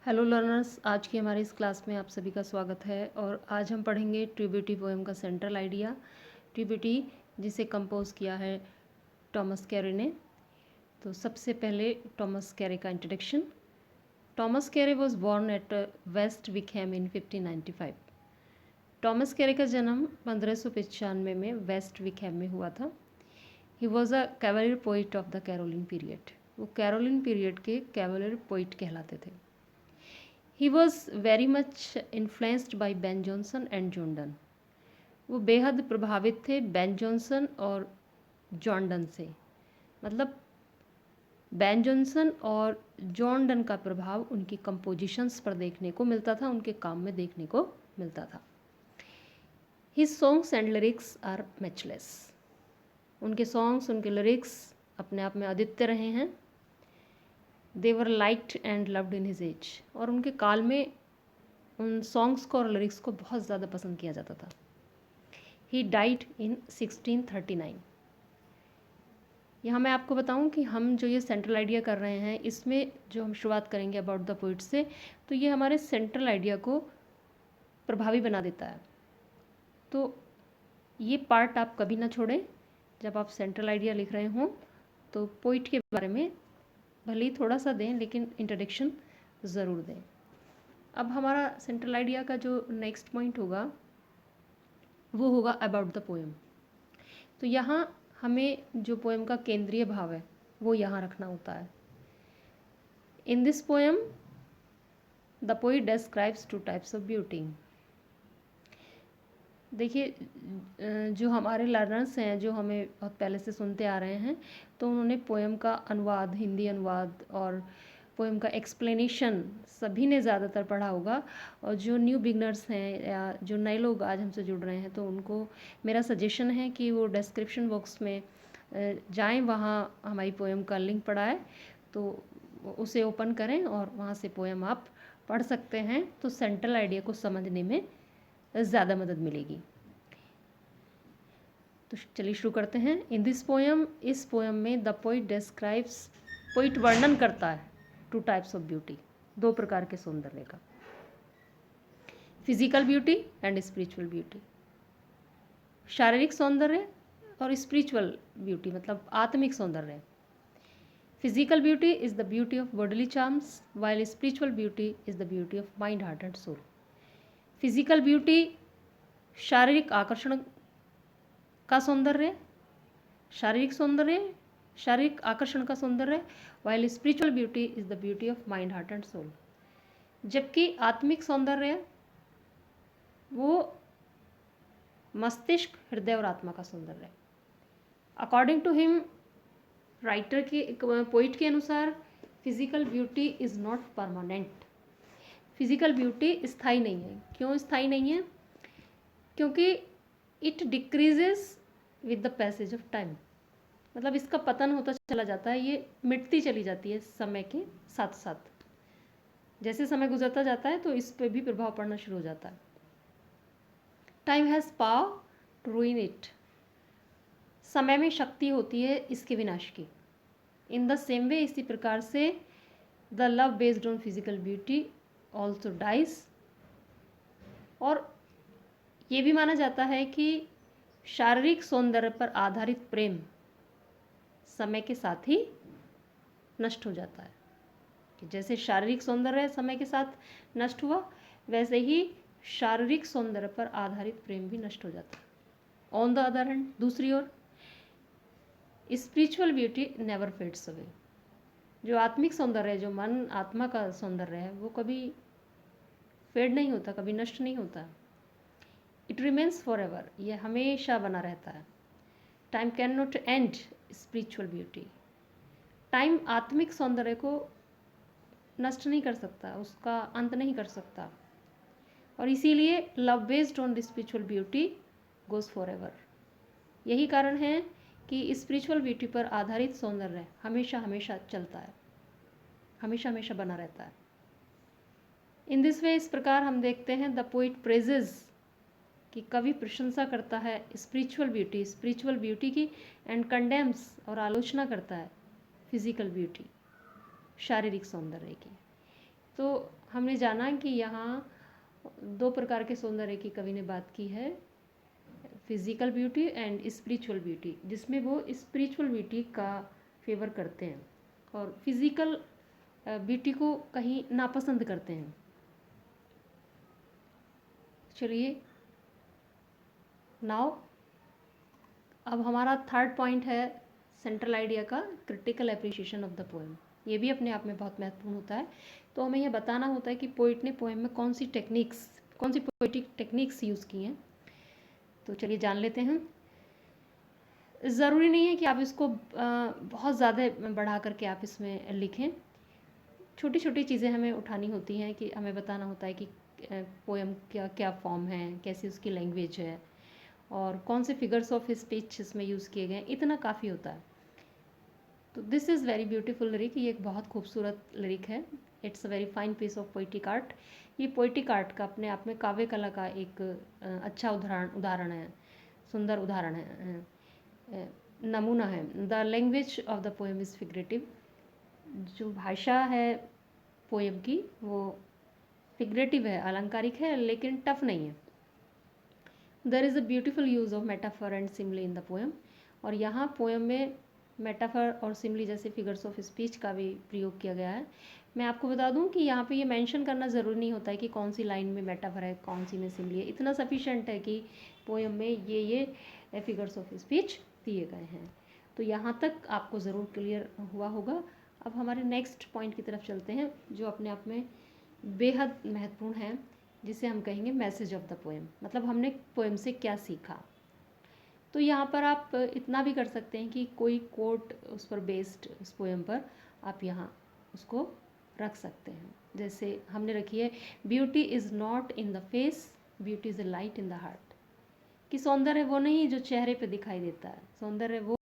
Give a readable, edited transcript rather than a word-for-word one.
Hello learners, आज की हमारी इस क्लास में आप सभी का स्वागत है। और आज हम पढ़ेंगे ट्रिब्यूटी पोएम का सेंट्रल आइडिया। ट्रिब्यूटी जिसे कंपोज किया है टॉमस कैरे ने। तो सबसे पहले टॉमस कैरे का इंट्रोडक्शन। Thomas Carew was born at West Wickham in 1595। Thomas Carew का जन्म 1595 में वेस्ट विकहैम में हुआ था। He was a cavalry poet of the Caroline period. वो कैरोलिन पीरियड के कैवलरी पोइट कहलाते थे। He was very much influenced by Ben Jonson and John Donne. वो बेहद प्रभावित थे बेन जॉनसन और जॉन डन से। मतलब बेन जॉनसन और जॉन डन का प्रभाव उनकी कंपोजिशंस पर देखने को मिलता था, उनके काम में देखने को मिलता था। His songs and lyrics are matchless. उनके सॉन्ग्स, उनके लिरिक्स अपने आप में अद्वितीय रहे हैं। They were liked and loved in his age. और उनके काल में उन सॉन्ग्स को और लिरिक्स को बहुत ज़्यादा पसंद किया जाता था। He died in 1639। यहाँ मैं आपको बताऊँ कि हम जो ये सेंट्रल आइडिया कर रहे हैं, इसमें जो हम शुरुआत करेंगे अबाउट द पोइट से, तो ये हमारे सेंट्रल आइडिया को प्रभावी बना देता है। तो ये पार्ट आप कभी ना छोड़ें। जब आप सेंट्रल आइडिया लिख रहे हों तो पोइट के बारे में भले ही थोड़ा सा दें, लेकिन इंट्रोडक्शन ज़रूर दें। अब हमारा सेंट्रल आइडिया का जो नेक्स्ट पॉइंट होगा वो होगा अबाउट द पोएम। तो यहाँ हमें जो पोएम का केंद्रीय भाव है वो यहाँ रखना होता है। In this poem the poet describes two types of beauty. देखिए, जो हमारे लर्नर्स हैं, जो हमें बहुत पहले से सुनते आ रहे हैं, तो उन्होंने पोएम का अनुवाद, हिंदी अनुवाद और पोएम का एक्सप्लेनेशन सभी ने ज़्यादातर पढ़ा होगा। और जो न्यू बिगनर्स हैं या जो नए लोग आज हमसे जुड़ रहे हैं, तो उनको मेरा सजेशन है कि वो डिस्क्रिप्शन बॉक्स में जाएं, वहाँ हमारी पोएम का लिंक पड़ा है, तो उसे ओपन करें और वहाँ से पोएम आप पढ़ सकते हैं। तो सेंट्रल आइडिया को समझने में ज़्यादा मदद मिलेगी। तो चलिए शुरू करते हैं। इन दिस पोएम, इस पोएम में द पोइट डिस्क्राइब्स, पोइट वर्णन करता है टू टाइप्स ऑफ ब्यूटी, दो प्रकार के सौंदर्य का, physical beauty and spiritual beauty. शारीरिक सौंदर्य और स्पिरिचुअल ब्यूटी मतलब आत्मिक सौंदर्य। Physical beauty is the beauty of bodily charms, while spiritual beauty is the beauty of mind, heart and soul. Physical beauty शारीरिक आकर्षण का सौंदर्य, शारीरिक सौंदर्य, शारीरिक आकर्षण का सौंदर्य, while spiritual beauty is the beauty of mind, heart and soul. जबकि आत्मिक सौंदर्य वो मस्तिष्क, हृदय और आत्मा का सौंदर्य। अकॉर्डिंग टू हिम, राइटर के, पोइट के अनुसार, physical beauty is not permanent. Physical beauty स्थायी नहीं है। क्यों स्थायी नहीं है? क्योंकि it decreases with the passage of time. मतलब इसका पतन होता चला जाता है, ये मिटती चली जाती है समय के साथ साथ। जैसे समय गुजरता जाता है तो इस पर भी प्रभाव पड़ना शुरू हो जाता है। Time has power to ruin it. समय में शक्ति होती है इसके विनाश की। इन द सेम वे, इसी प्रकार से the love based on physical beauty also dies. और ये भी माना जाता है कि शारीरिक सौंदर्य पर आधारित प्रेम समय के साथ ही नष्ट हो जाता है। कि जैसे शारीरिक सौंदर्य समय के साथ नष्ट हुआ, वैसे ही शारीरिक सौंदर्य पर आधारित प्रेम भी नष्ट हो जाता है। ऑन द अदर हैंड, दूसरी ओर, spiritual beauty never fades away. जो आत्मिक सौंदर्य है, जो मन आत्मा का सौंदर्य है, वो कभी फेड नहीं होता, कभी नष्ट नहीं होता। इट रिमेन्स फॉर एवर, ये हमेशा बना रहता है। Time can not and spiritual beauty. Time आत्मिक सौंदर्य को नष्ट नहीं कर सकता, उसका अंत नहीं कर सकता। और इसीलिए love based on the spiritual beauty goes for ever. यही कारण है कि स्पिरिचुअल ब्यूटी पर आधारित सौंदर्य हमेशा हमेशा चलता है, हमेशा हमेशा बना रहता है। इन दिस वे, इस प्रकार हम देखते हैं द पोइट प्रेजेस, कि कवि प्रशंसा करता है स्पिरिचुअल ब्यूटी की, एंड कंडेम्स और आलोचना करता है फिजिकल ब्यूटी, शारीरिक सौंदर्य की। तो हमने जाना कि यहाँ दो प्रकार के सौंदर्य की कवि ने बात की है, physical beauty and spiritual beauty, जिसमें वो स्पिरिचुअल ब्यूटी का फेवर करते हैं और फिजिकल ब्यूटी को कहीं नापसंद करते हैं। चलिए नाउ अब हमारा थर्ड पॉइंट है सेंट्रल आइडिया का, critical appreciation of the poem. ये भी अपने आप में बहुत महत्वपूर्ण होता है। तो हमें यह बताना होता है कि पोइट ने पोएम में कौन सी पोइटिक टेक्निक्स यूज़ की हैं। तो चलिए जान लेते हैं। ज़रूरी नहीं है कि आप इसको बहुत ज़्यादा बढ़ा करके आप इसमें लिखें। छोटी छोटी चीज़ें हमें उठानी होती हैं कि हमें बताना होता है कि पोएम क्या क्या फॉर्म है, कैसी उसकी लैंग्वेज है और कौन से फिगर्स ऑफ स्पीच इसमें यूज़ किए गए हैं, इतना काफ़ी होता है। तो this is very beautiful lyric, ये एक बहुत खूबसूरत लिरिक है। It's a very fine piece of poetic art. ये पोइटिक आर्ट का अपने आप में काव्य कला का एक अच्छा उदाहरण है, सुंदर उदाहरण है, नमूना है। The language of the poem is figurative. जो भाषा है पोएम की वो फिगरेटिव है, अलंकारिक है, लेकिन टफ नहीं है। There is a beautiful use of metaphor and simile in the poem. और यहाँ पोएम में मेटाफर और सिमली जैसे फिगर्स ऑफ स्पीच का भी प्रयोग किया गया है। मैं आपको बता दूं कि यहाँ पे ये मेंशन करना ज़रूरी नहीं होता है कि कौन सी लाइन में मेटाफर है, कौन सी में सिमली है। इतना सफिशेंट है कि पोएम में ये फिगर्स ऑफ स्पीच दिए गए हैं। तो यहाँ तक आपको ज़रूर क्लियर हुआ होगा। अब हमारे नेक्स्ट पॉइंट की तरफ चलते हैं, जो अपने आप में बेहद महत्वपूर्ण है, जिसे हम कहेंगे मैसेज ऑफ द पोएम। मतलब हमने पोएम से क्या सीखा। तो यहाँ पर आप इतना भी कर सकते हैं कि कोई कोट उस पर बेस्ड, उस पोएम पर आप यहाँ उसको रख सकते हैं। जैसे हमने रखी है, beauty is not in the face, beauty is a light in the heart. कि सौंदर्य वो नहीं जो चेहरे पे दिखाई देता है, सौंदर्य वो